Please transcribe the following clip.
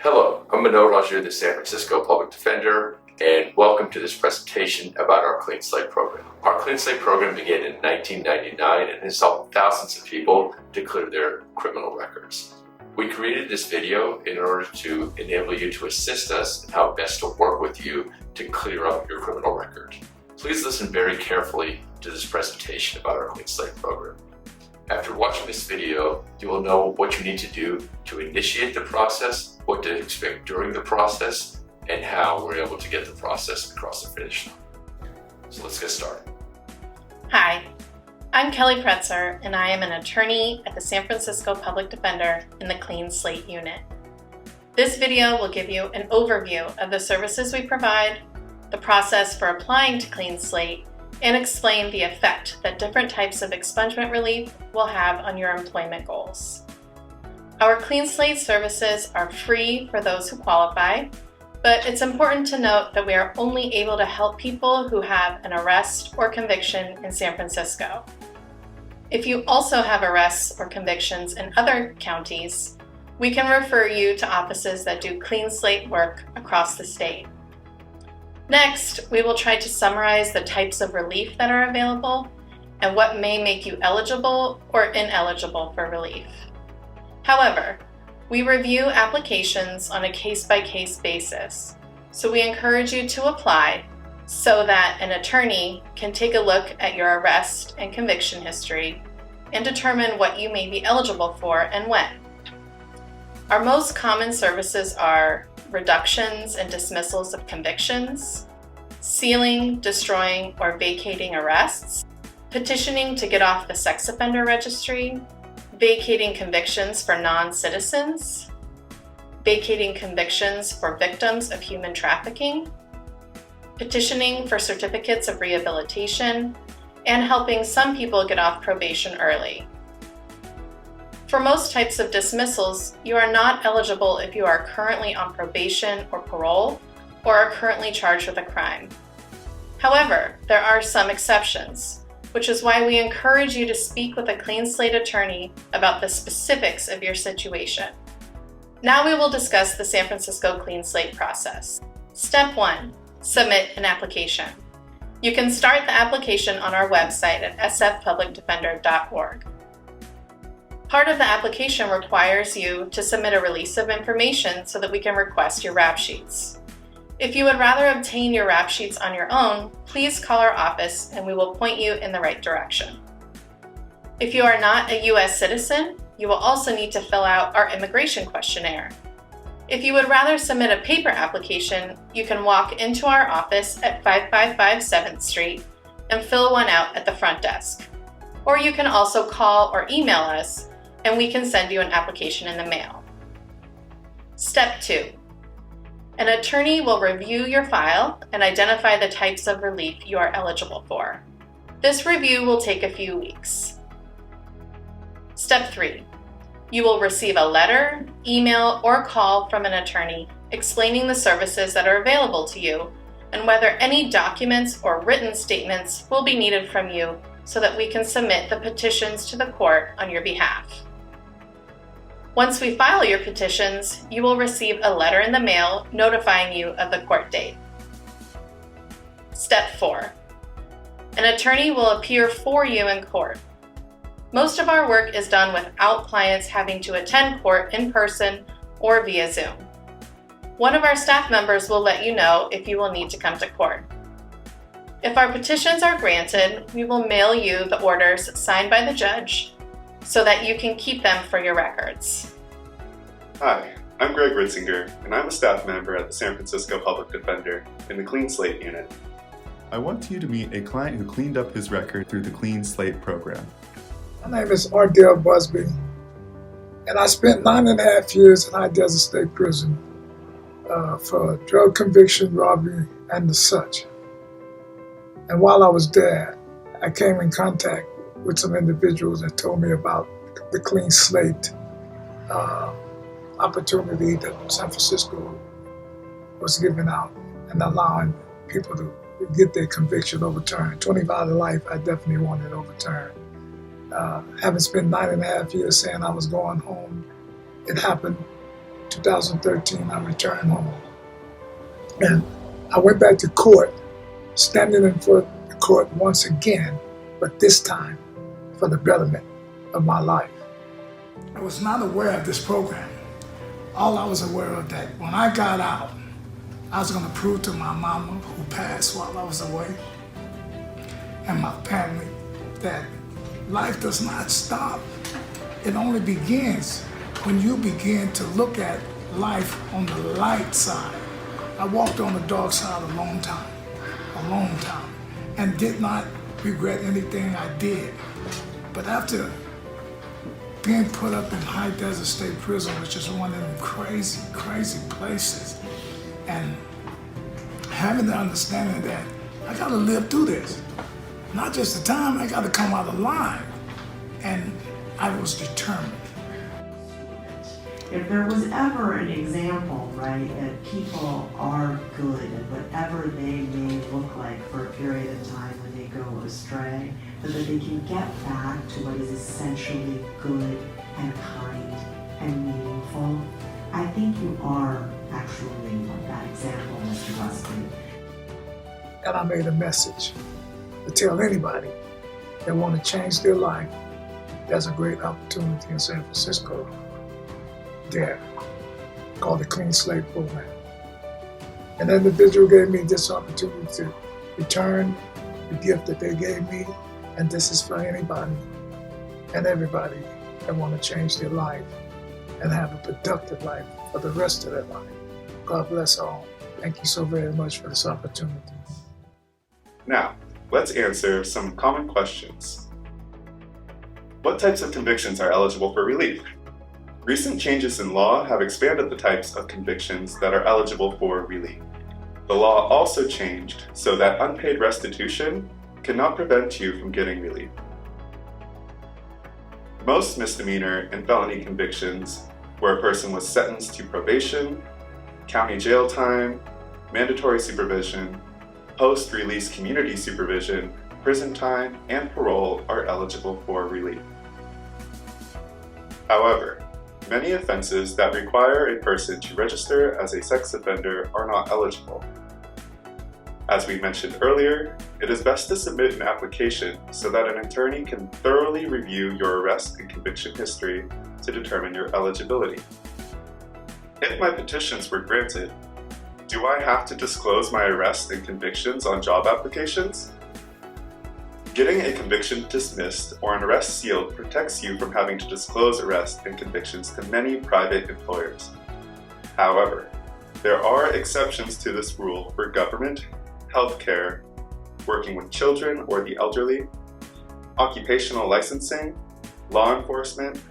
Hello, I'm Manoj Raju, the San Francisco Public Defender, and welcome to this presentation about our Clean Slate program. Our Clean Slate program began in 1999 and has helped thousands of people to clear their criminal records. We created this video in order to enable you to assist us in how best to work with you to clear up your criminal record. Please listen very carefully to this presentation about our Clean Slate program. After watching this video, you will know what you need to do to initiate the process, what to expect during the process, and how we're able to get the process across the finish line. So let's get started. Hi, I'm Kelly Pretzer, and I am an attorney at the San Francisco Public Defender in the Clean Slate unit. This video will give you an overview of the services we provide, the process for applying to Clean Slate, and explain the effect that different types of expungement relief will have on your employment goals. Our Clean Slate services are free for those who qualify, but it's important to note that we are only able to help people who have an arrest or conviction in San Francisco. If you also have arrests or convictions in other counties, we can refer you to offices that do Clean Slate work across the state. Next, we will try to summarize the types of relief that are available and what may make you eligible or ineligible for relief. However, we review applications on a case-by-case basis, so we encourage you to apply so that an attorney can take a look at your arrest and conviction history and determine what you may be eligible for and when. Our most common services are reductions and dismissals of convictions, sealing, destroying, or vacating arrests, petitioning to get off the sex offender registry, vacating convictions for non-citizens, vacating convictions for victims of human trafficking, petitioning for certificates of rehabilitation, and helping some people get off probation early. For most types of dismissals, you are not eligible if you are currently on probation or parole or are currently charged with a crime. However, there are some exceptions, which is why we encourage you to speak with a Clean Slate attorney about the specifics of your situation. Now we will discuss the San Francisco Clean Slate process. Step 1. Submit an application. You can start the application on our website at sfpublicdefender.org. Part of the application requires you to submit a release of information so that we can request your rap sheets. If you would rather obtain your rap sheets on your own, please call our office and we will point you in the right direction. If you are not a U.S. citizen, you will also need to fill out our immigration questionnaire. If you would rather submit a paper application, you can walk into our office at 555 7th Street and fill one out at the front desk. Or you can also call or email us and we can send you an application in the mail. Step 2. An attorney will review your file and identify the types of relief you are eligible for. This review will take a few weeks. Step 3. You will receive a letter, email, or call from an attorney explaining the services that are available to you and whether any documents or written statements will be needed from you so that we can submit the petitions to the court on your behalf. Once we file your petitions, you will receive a letter in the mail notifying you of the court date. Step 4. An attorney will appear for you in court. Most of our work is done without clients having to attend court in person or via Zoom. One of our staff members will let you know if you will need to come to court. If our petitions are granted, we will mail you the orders signed by the judge so that you can keep them for your records. Hi, I'm Greg Ritzinger, and I'm a staff member at the San Francisco Public Defender in the Clean Slate unit. I want you to meet a client who cleaned up his record through the Clean Slate program. My name is Ardell Busby, and I spent 9.5 years in High Desert State Prison for drug conviction, robbery, and the such. And while I was there, I came in contact with some individuals that told me about the Clean Slate opportunity that San Francisco was giving out and allowing people to get their conviction overturned. 25 to life, I definitely wanted overturned. Having spent 9.5 years saying I was going home, it happened 2013, I returned home. And I went back to court, standing in front of the court once again, but this time for the betterment of my life. I was not aware of this program. All I was aware of that when I got out, I was going to prove to my mama, who passed while I was away, and my family, that life does not stop. It only begins when you begin to look at life on the light side. I walked on the dark side a long time, and did not regret anything I did. But after being put up in High Desert State Prison, which is one of them crazy, crazy places, and having the understanding that I gotta live through this. Not just the time, I gotta come out alive. And I was determined. If there was ever an example, right, that people are good at whatever they may look like for a period of time when they go astray, but that they can get back to what is essentially good and kind and meaningful, I think you are actually that example, Mr. Busby. And I made a message to tell anybody that want to change their life, there's a great opportunity in San Francisco there called the Clean Slate program. An individual gave me this opportunity to return the gift that they gave me, and this is for anybody and everybody that want to change their life and have a productive life for the rest of their life. God bless all. Thank you so very much for this opportunity. Now, let's answer some common questions. What types of convictions are eligible for relief? Recent changes in law have expanded the types of convictions that are eligible for relief. The law also changed so that unpaid restitution cannot prevent you from getting relief. Most misdemeanor and felony convictions, where a person was sentenced to probation, county jail time, mandatory supervision, post-release community supervision, prison time, and parole, are eligible for relief. However, many offenses that require a person to register as a sex offender are not eligible. As we mentioned earlier, it is best to submit an application so that an attorney can thoroughly review your arrest and conviction history to determine your eligibility. If my petitions were granted, do I have to disclose my arrests and convictions on job applications? Getting a conviction dismissed or an arrest sealed protects you from having to disclose arrests and convictions to many private employers. However, there are exceptions to this rule for government, healthcare, working with children or the elderly, occupational licensing, law enforcement,